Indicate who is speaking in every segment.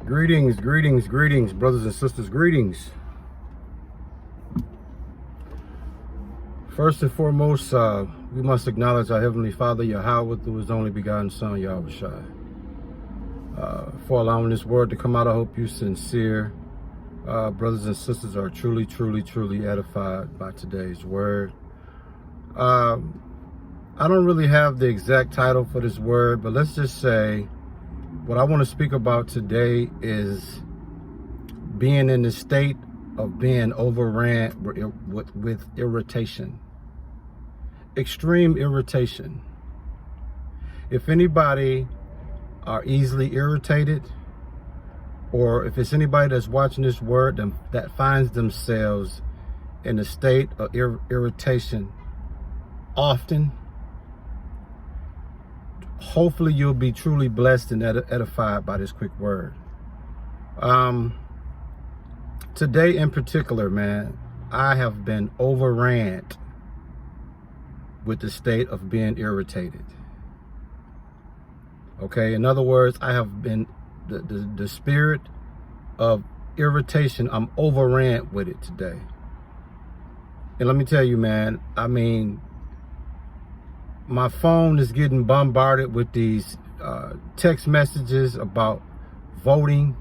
Speaker 1: Greetings, greetings, greetings, brothers and sisters, greetings. First and foremost, we must acknowledge our Heavenly Father, Yahweh, through His only begotten Son, Yahweh. For allowing this word to come out, I hope you sincere brothers and sisters are truly, truly, truly edified by today's word. I don't really have the exact title for this word, but let's just say what I want to speak about today is being in the state of being overran with irritation. Extreme irritation. If anybody are easily irritated, or if it's anybody that's watching this word that finds themselves in a state of irritation often, hopefully you'll be truly blessed and edified by this quick word. Today in particular, man, I have been overran with the state of being irritated. Okay, in other words, I have been the spirit of irritation. I'm overran with it today. And let me tell you, man, I mean, my phone is getting bombarded with these text messages about voting.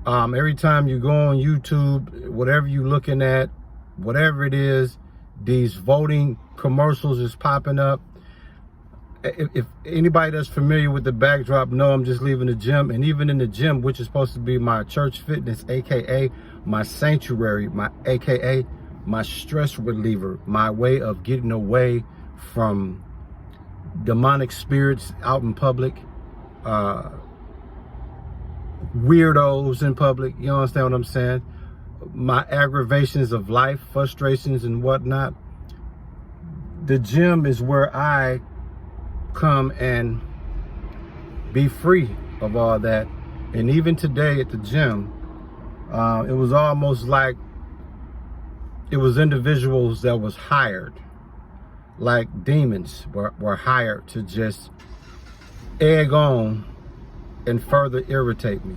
Speaker 1: Every time you go on YouTube, whatever you're looking at, whatever it is, these voting commercials is popping up. If anybody that's familiar with the backdrop know I'm just leaving the gym, and even in the gym, which is supposed to be my church fitness, aka my sanctuary, aka my stress reliever, my way of getting away from demonic spirits out in public, weirdos in public, you understand what I'm saying? My aggravations of life, frustrations and whatnot. The gym is where I come and be free of all that. And even today at the gym, it was almost like it was individuals that was hired, like demons were hired to just egg on and further irritate me.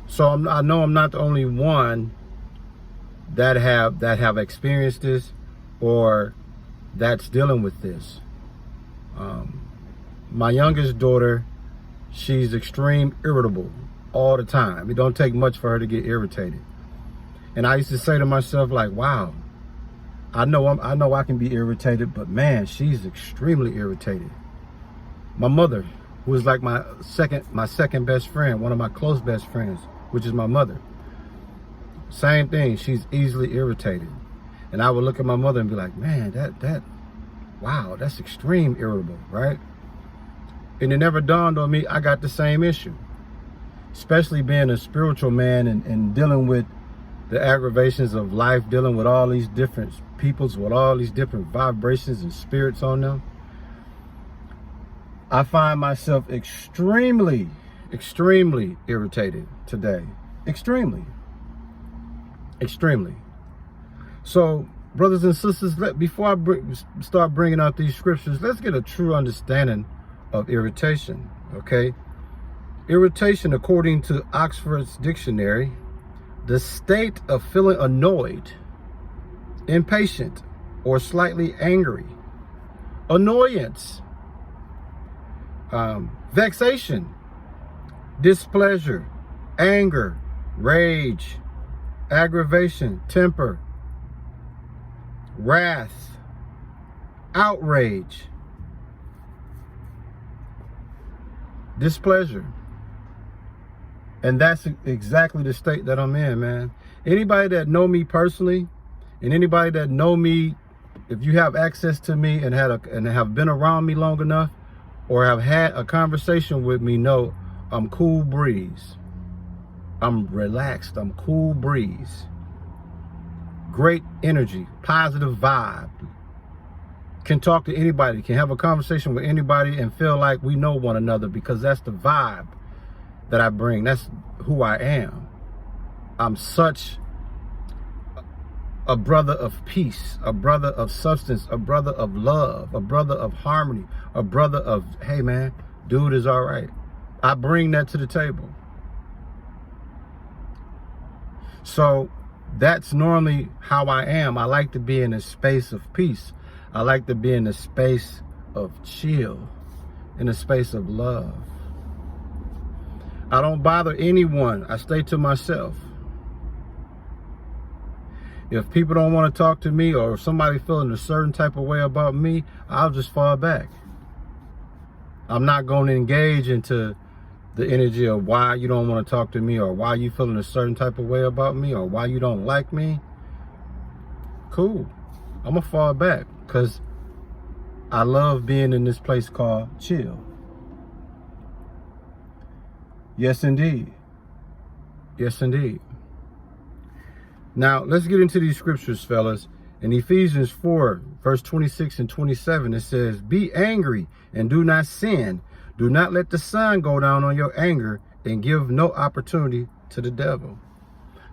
Speaker 1: So I know I'm not the only one that have experienced this or that's dealing with this. My youngest daughter, she's extreme irritable all the time. It don't take much for her to get irritated. And I used to say to myself, like, wow, I know I can be irritated, but man, she's extremely irritated. My mother, who is like my second best friend, one of my close best friends, which is my mother. Same thing, she's easily irritated. And I would look at my mother and be like, man, wow, that's extreme irritable, right? And it never dawned on me I got the same issue. Especially being a spiritual man and dealing with the aggravations of life, dealing with all these different peoples, with all these different vibrations and spirits on them. I find myself extremely irritated today. Extremely. So, brothers and sisters, before I start bringing out these scriptures, let's get a true understanding of irritation, okay? Irritation, according to Oxford's dictionary, the state of feeling annoyed, impatient, or slightly angry. Annoyance, vexation, displeasure, anger, rage, aggravation, temper, wrath, outrage, displeasure. And that's exactly the state that I'm in, man. Anybody that know me personally, and anybody that know me, if you have access to me and have been around me long enough, or have had a conversation with me, know I'm cool breeze. I'm relaxed. I'm cool breeze. Great energy, positive vibe. Can talk to anybody, can have a conversation with anybody and feel like we know one another, because that's the vibe that I bring. That's who I am. I'm such a brother of peace, a brother of substance, a brother of love, a brother of harmony, a brother of, hey man, dude is all right. I bring that to the table. So that's normally how I am. I like to be in a space of peace. I like to be in a space of chill, in a space of love. I don't bother anyone. I stay to myself. If people don't want to talk to me, or if somebody feeling a certain type of way about me, I'll just fall back. I'm not going to engage into the energy of why you don't want to talk to me, or why you feeling a certain type of way about me, or why you don't like me. Cool. I'm going to fall back because I love being in this place called chill. Yes, indeed. Yes, indeed. Now, let's get into these scriptures, fellas. In Ephesians 4, verse 26 and 27, it says, "Be angry and do not sin. Do not let the sun go down on your anger, and give no opportunity to the devil."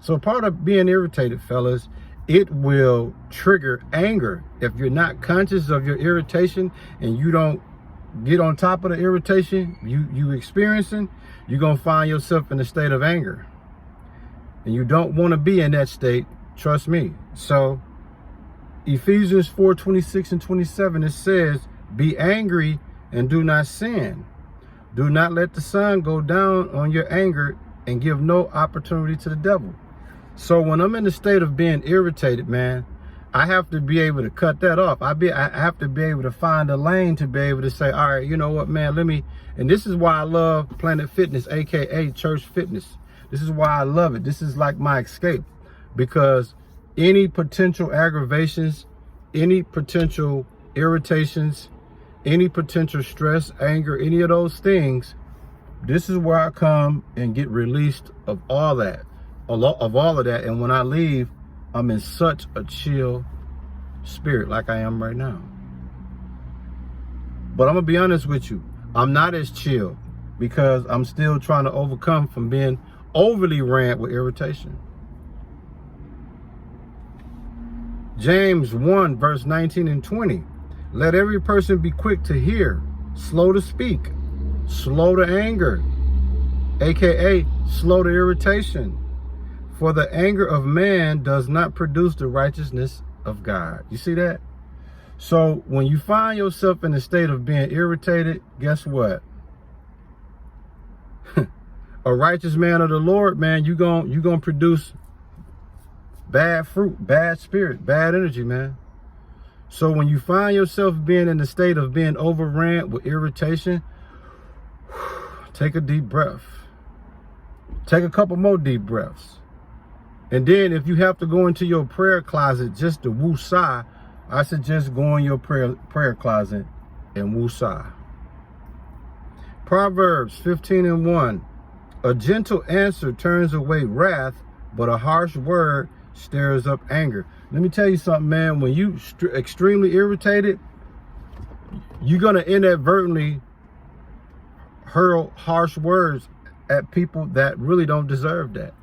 Speaker 1: So part of being irritated, fellas, it will trigger anger. If you're not conscious of your irritation and you don't get on top of the irritation you experiencing, you're going to find yourself in a state of anger. And you don't want to be in that state, trust me. So Ephesians 4, 26 and 27, it says, "Be angry and do not sin. Do not let the sun go down on your anger, and give no opportunity to the devil." So when I'm in the state of being irritated, man, I have to be able to cut that off. I have to be able to find a lane to be able to say, all right, you know what, man, and this is why I love Planet Fitness, AKA church fitness. This is why I love it. This is like my escape, because any potential aggravations, any potential irritations, any potential stress, anger, any of those things, this is where I come and get released of all that, of that. And when I leave, I'm in such a chill spirit like I am right now. But I'm going to be honest with you. I'm not as chill because I'm still trying to overcome from being overly ran with irritation. James 1, verse 19 and 20. "Let every person be quick to hear, slow to speak, slow to anger," aka slow to irritation. "For the anger of man does not produce the righteousness of God." You see that? So when you find yourself in a state of being irritated, guess what? A righteous man of the Lord, man, you gonna produce bad fruit, bad spirit, bad energy, man. So when you find yourself being in the state of being overran with irritation, take a deep breath. Take a couple more deep breaths. And then if you have to go into your prayer closet just to woo-sah, I suggest go in your prayer closet and woo-sah. Proverbs 15 and 1. "A gentle answer turns away wrath, but a harsh word stirs up anger." Let me tell you something, man. When you extremely irritated, you're going to inadvertently hurl harsh words at people that really don't deserve that.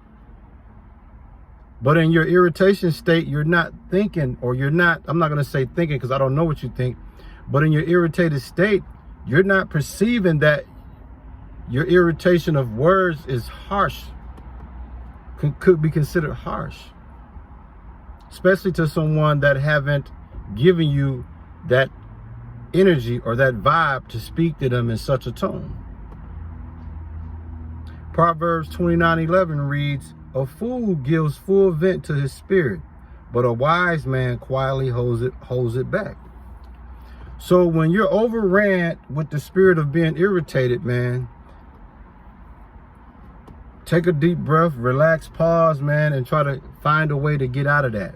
Speaker 1: But in your irritation state, you're not thinking, or I'm not going to say thinking because I don't know what you think, but in your irritated state, you're not perceiving that your irritation of words is harsh, could be considered harsh, especially to someone that haven't given you that energy or that vibe to speak to them in such a tone. Proverbs 29:11 reads, "A fool gives full vent to his spirit, but a wise man quietly holds it back." So when you're overran with the spirit of being irritated, man, take a deep breath, relax, pause, man, and try to find a way to get out of that.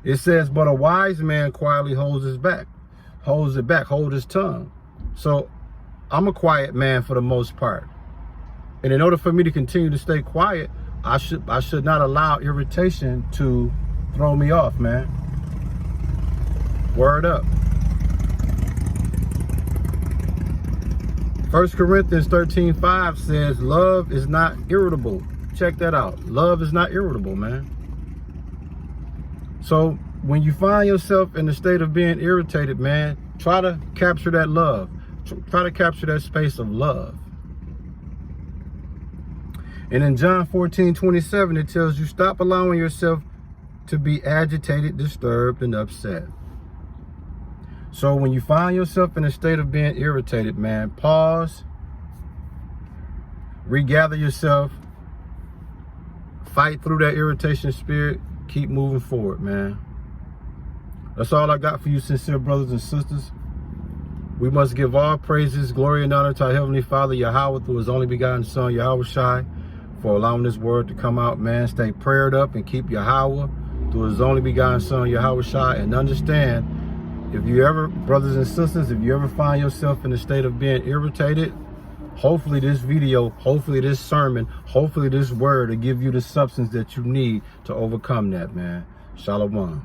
Speaker 1: It says, "But a wise man quietly holds it back, holds his tongue." So I'm a quiet man for the most part. And in order for me to continue to stay quiet, I should not allow irritation to throw me off, man. Word up. 1 Corinthians 13:5 says, "Love is not irritable." Check that out. Love is not irritable, man. So when you find yourself in the state of being irritated, man, try to capture that love. Try to capture that space of love. And in John 14:27, it tells you, stop allowing yourself to be agitated, disturbed, and upset. So when you find yourself in a state of being irritated, man, pause, regather yourself, fight through that irritation spirit, keep moving forward, man. That's all I got for you, sincere brothers and sisters. We must give all praises, glory, and honor to our Heavenly Father, Yahweh, through His only begotten Son, Yahweh Shai, for allowing this word to come out, man. Stay prayed up and keep Yahweh through His only begotten Son, Yahweh Shai. And understand, if you ever, brothers and sisters, if you ever find yourself in a state of being irritated, hopefully this video, hopefully this sermon, hopefully this word will give you the substance that you need to overcome that, man. Shalom.